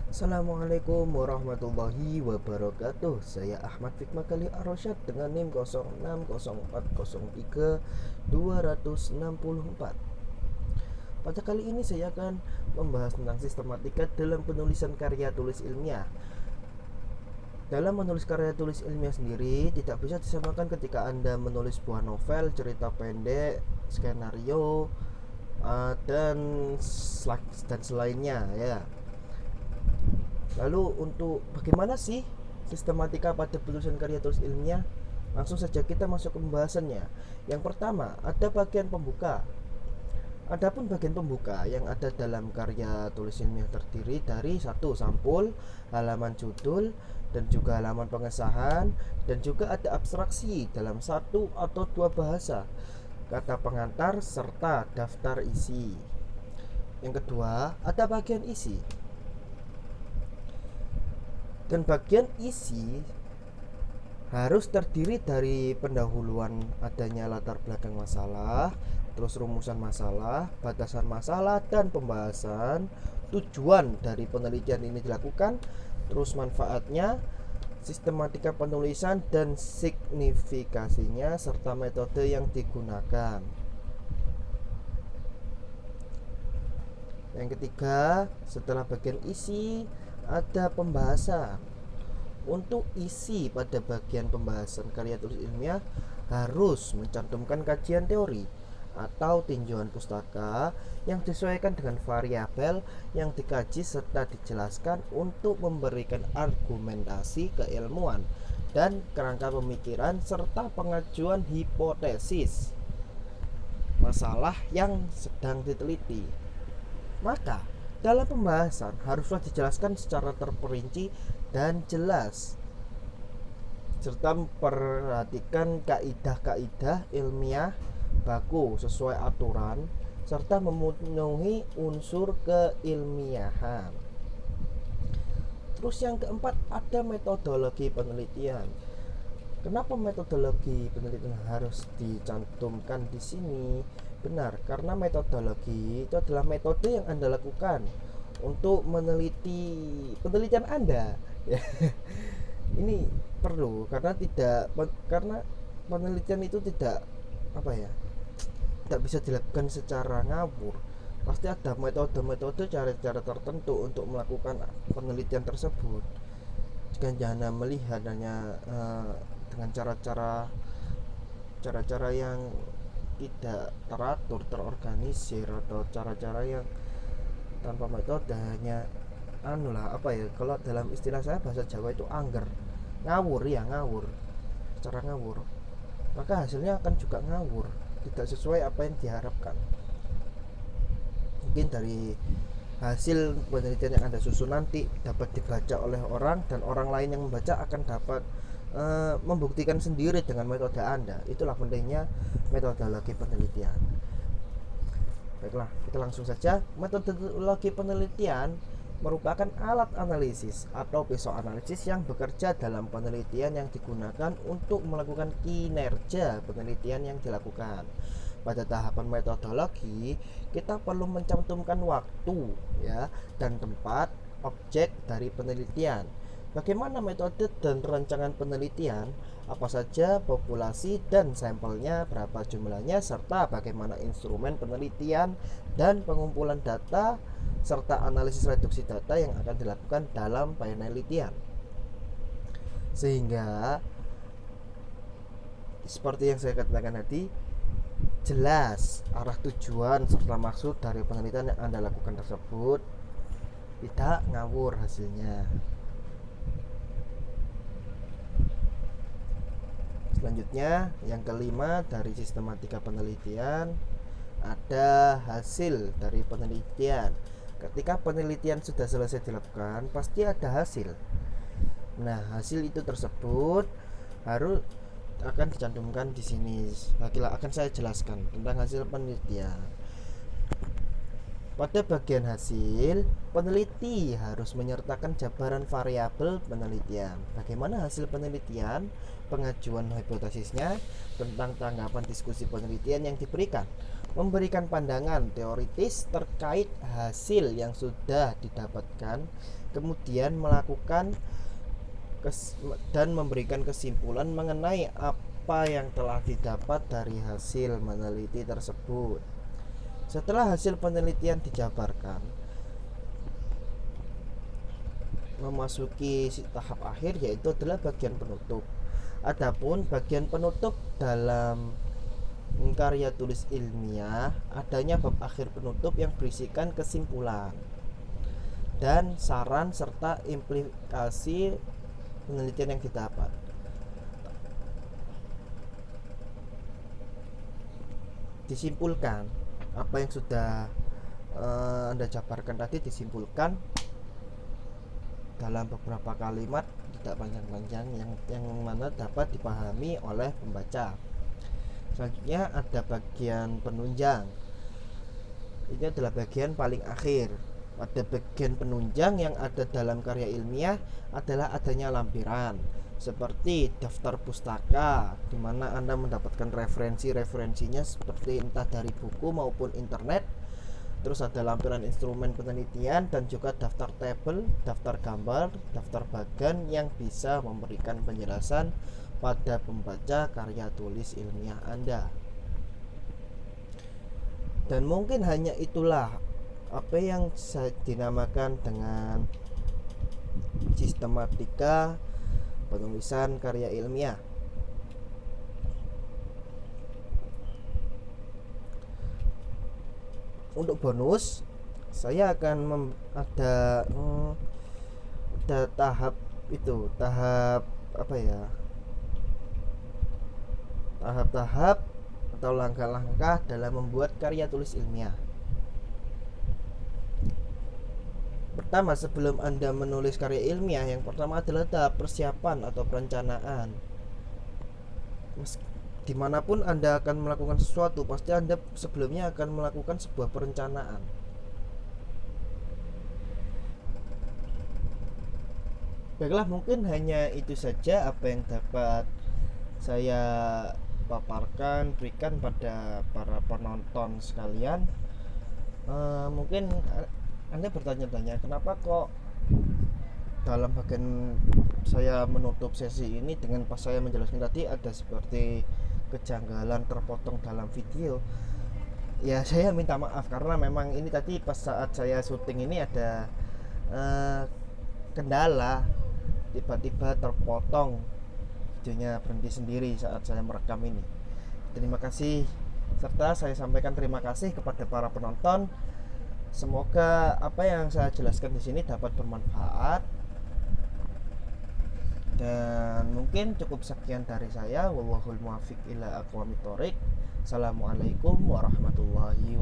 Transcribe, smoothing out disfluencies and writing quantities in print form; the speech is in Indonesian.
Assalamualaikum warahmatullahi wabarakatuh. Saya Ahmad Fikma Kali Arsyad dengan NIM 060403-264. Pada kali ini saya akan membahas tentang sistematika dalam penulisan karya tulis ilmiah. Dalam menulis karya tulis ilmiah sendiri tidak bisa disamakan ketika Anda menulis buah novel, cerita pendek, skenario, dan selainnya ya. Lalu untuk bagaimana sih sistematika pada penulisan karya tulis ilmiah? Langsung saja kita masuk ke pembahasannya. Yang pertama, ada bagian pembuka. Adapun bagian pembuka yang ada dalam karya tulis ilmiah terdiri dari satu sampul, halaman judul, dan juga halaman pengesahan, dan juga ada abstraksi dalam satu atau dua bahasa, kata pengantar, serta daftar isi. Yang kedua, ada bagian isi. Dan bagian isi harus terdiri dari pendahuluan adanya latar belakang masalah, terus rumusan masalah, batasan masalah, dan pembahasan tujuan dari penelitian ini dilakukan, terus manfaatnya, sistematika penulisan dan signifikasinya, serta metode yang digunakan. Yang ketiga, setelah bagian isi ada pembahasan. Untuk isi pada bagian pembahasan karya tulis ilmiah harus mencantumkan kajian teori atau tinjauan pustaka yang disesuaikan dengan variabel yang dikaji serta dijelaskan untuk memberikan argumentasi keilmuan dan kerangka pemikiran serta pengajuan hipotesis masalah yang sedang diteliti. Maka dalam pembahasan haruslah dijelaskan secara terperinci dan jelas, serta memperhatikan kaidah-kaidah ilmiah baku sesuai aturan, serta memenuhi unsur keilmiahan. Terus yang keempat, ada metodologi penelitian. Kenapa metodologi penelitian harus dicantumkan di sini? Benar, karena metodologi itu adalah metode yang Anda lakukan untuk meneliti penelitian Anda. Ini perlu karena penelitian itu tidak apa ya? Tidak bisa dilakukan secara ngawur. Pasti ada metode-metode cara-cara tertentu untuk melakukan penelitian tersebut. Jangan melihat hanya dengan cara-cara yang tidak teratur, terorganisir, atau cara-cara yang tanpa metode, hanya apa ya, kalau dalam istilah saya bahasa Jawa itu angger, ngawur ya, ngawur, secara ngawur, maka hasilnya akan juga ngawur, tidak sesuai apa yang diharapkan. Mungkin dari hasil penelitian yang Anda susun nanti dapat dibaca oleh orang, dan orang lain yang membaca akan dapat membuktikan sendiri dengan metode Anda. Itulah pentingnya metodologi penelitian. Baiklah, kita langsung saja. Metodologi penelitian merupakan alat analisis atau pisau analisis yang bekerja dalam penelitian yang digunakan untuk melakukan kinerja penelitian yang dilakukan. Pada tahapan metodologi, kita perlu mencantumkan waktu ya dan tempat objek dari penelitian. Bagaimana metode dan rancangan penelitian, apa saja populasi dan sampelnya, berapa jumlahnya, serta bagaimana instrumen penelitian dan pengumpulan data, serta analisis reduksi data yang akan dilakukan dalam penelitian. Sehingga seperti yang saya katakan tadi, jelas arah tujuan serta maksud dari penelitian yang Anda lakukan tersebut, tidak ngawur hasilnya. Selanjutnya, yang kelima dari sistematika penelitian, ada hasil dari penelitian. Ketika penelitian sudah selesai dilakukan, pasti ada hasil. Nah, hasil itu tersebut harus akan dicantumkan di sini. Baiklah, akan saya jelaskan tentang hasil penelitian. Pada bagian hasil, peneliti harus menyertakan jabaran variabel penelitian. Bagaimana hasil penelitian, pengajuan hipotesisnya, tentang tanggapan diskusi penelitian yang diberikan, memberikan pandangan teoritis terkait hasil yang sudah didapatkan, kemudian melakukan dan memberikan kesimpulan mengenai apa yang telah didapat dari hasil meneliti tersebut. Setelah hasil penelitian dijabarkan, memasuki tahap akhir, yaitu adalah bagian penutup. Adapun bagian penutup dalam karya tulis ilmiah adanya bab akhir penutup yang berisikan kesimpulan dan saran serta implikasi penelitian yang didapat. Disimpulkan apa yang sudah Anda jabarkan tadi, disimpulkan dalam beberapa kalimat tidak panjang-panjang yang mana dapat dipahami oleh pembaca. Selanjutnya ada bagian penunjang. Ini adalah bagian paling akhir. Pada bagian penunjang yang ada dalam karya ilmiah adalah adanya lampiran seperti daftar pustaka, di mana Anda mendapatkan referensinya seperti entah dari buku maupun internet. Terus ada lampiran instrumen penelitian dan juga daftar tabel, daftar gambar, daftar bagan yang bisa memberikan penjelasan pada pembaca karya tulis ilmiah Anda. Dan mungkin hanya itulah apa yang saya dinamakan dengan sistematika penulisan karya ilmiah. Untuk bonus, saya akan ada tahap apa ya, tahap-tahap atau langkah-langkah dalam membuat karya tulis ilmiah. Pertama, sebelum Anda menulis karya ilmiah, yang pertama adalah tahap persiapan atau perencanaan. Dimanapun Anda akan melakukan sesuatu, pasti Anda sebelumnya akan melakukan sebuah perencanaan. Baiklah, mungkin hanya itu saja apa yang dapat saya paparkan, berikan pada para penonton sekalian. Mungkin Anda bertanya-tanya, kenapa kok dalam bagian saya menutup sesi ini dengan pas saya menjelaskan tadi ada seperti kejanggalan terpotong dalam video. Ya, saya minta maaf karena memang ini tadi pas saat saya syuting ini ada kendala, tiba-tiba terpotong, videonya berhenti sendiri saat saya merekam ini. Terima kasih, serta saya sampaikan terima kasih kepada para penonton. Semoga apa yang saya jelaskan di sini dapat bermanfaat. Dan mungkin cukup sekian dari saya. Wallahul muwaffiq ila aqwamit thoriq. Assalamualaikum warahmatullahi